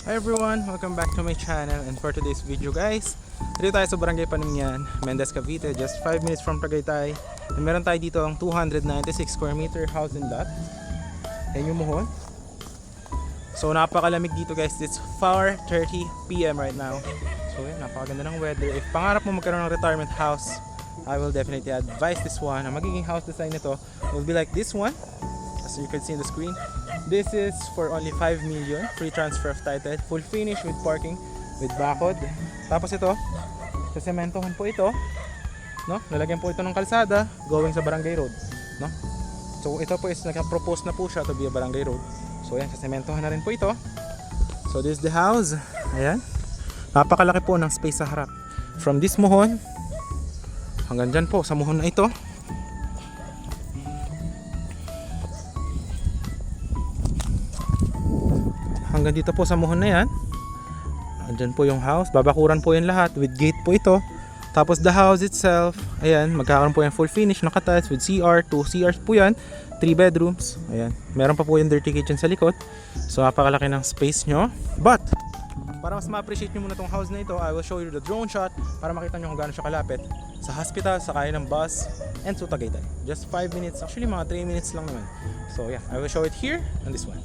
Hi everyone! Welcome back to my channel, and for today's video guys, dito tayo sa Barangay Panumyan, Mendez, Cavite, just 5 minutes from Tagaytay. And meron tayo dito ang 296 square meter house and lot. Yan yung muhon. So napakalamig dito guys, it's 4:30 PM right now. So yan, napakaganda ng weather. If pangarap mo magkaroon ng retirement house, I will definitely advise this one. Ang magiging house design nito will be like this one, as you can see on the screen. This is for only 5 million, free transfer of title, full finish with parking, with bakod. Tapos ito, sa sementohan po ito, no? Lalagyan po ito ng kalsada going sa barangay road, no? So ito po is naka-propose na po siya to be a barangay road. So yan, sa sementohan na rin po ito. So this is the house. Ayan. Napakalaki po ng space sa harap. From this muhon hanggang dyan po sa muhon na ito. Hanggang dito po sa muhon na yan. Andyan po yung house. Babakuran po yan lahat. With gate po ito. Tapos the house itself, ayan, magkakaroon po yan full finish, naka-tiles with CR. 2 CRs po yan. 3 bedrooms. Ayan. Meron pa po yung dirty kitchen sa likod. So napakalaki ng space nyo. But, para mas ma-appreciate nyo muna tong house na ito, I will show you the drone shot para makita nyo kung gaano siya kalapit sa hospital, sakay ng bus, and to Tagaytay. Just 5 minutes. Actually, mga 3 minutes lang naman. So yeah, I will show it here on this one.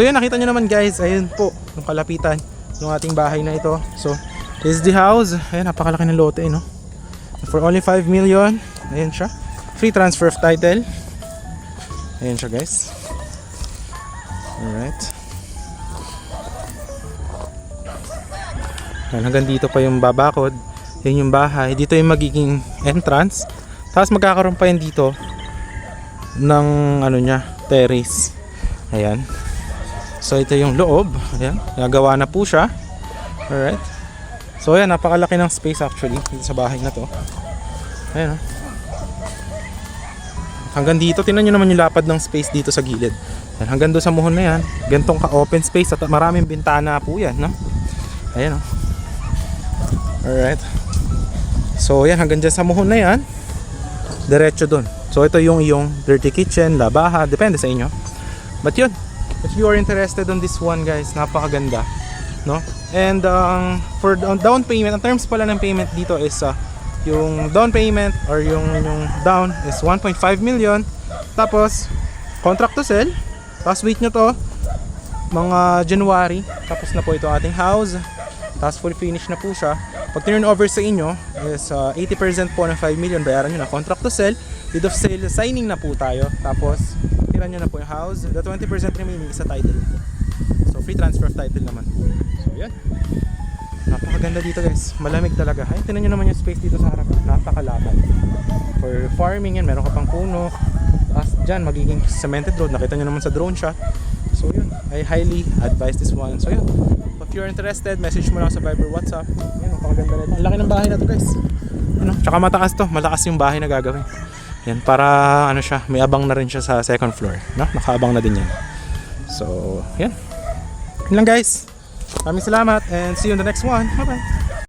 So yan, nakita nyo naman guys, ayun po yung kalapitan ng ating bahay na ito. So this is the house. Ayan, napakalaki ng lote, no? For only 5 million. Ayan siya, free transfer of title. Ayan siya guys. Alright. Ayan, hanggang dito pa yung babakod. Ayan yung bahay. Dito yung magiging entrance. Tapos magkakaroon pa yan dito ng ano niya, terrace. Ayan. So ito yung loob. Ayan, nagawa na po siya. Alright. So ayan, napakalaki ng space actually dito sa bahay na to. Ayan, oh. Hanggang dito, tingnan nyo naman yung lapad ng space dito sa gilid. Ayan, hanggang doon sa muhon na yan. Gantong ka-open space at maraming bintana po yan, no? Ayan, oh. Alright. So ayan, hanggang dyan sa muhon na yan, diretso doon. So ito yung iyong dirty kitchen, labaha, depende sa inyo. But yun, if you are interested on this one guys, napakaganda, no? And for down payment, ang terms pala ng payment dito is yung down payment or yung down is 1.5 million. Tapos contract to sell. Tapos wait nyo to, mga January, tapos na po ito ating house. Tapos full finish na po siya. Pag turn over sa inyo is 80% po ng 5 million, bayaran nyo na. Contract to sell, deed of sale, signing na po tayo. Tapos tira nyo na po yung house. The 20% remaining is sa title. So free transfer of title naman. So yan, napakaganda dito guys. Malamig talaga. Ay, tinan nyo naman yung space dito sa harap. Napakalapad. For farming yan, meron ka pang puno. Tapos dyan, magiging cemented road. Nakita nyo naman sa drone shot. So yun, I highly advise this one. So yun, if you're interested, message mo lang sa Viber, WhatsApp. Yan, napakaganda nito. Ang laki ng bahay na to guys. Ano? Tsaka mataas to. Malakas yung bahay na gagawin. Yan, para ano siya, may abang na rin siya sa second floor, no? Nakaabang na din yan. So, yan. Yun lang guys. Maraming salamat and see you in the next one. Bye bye.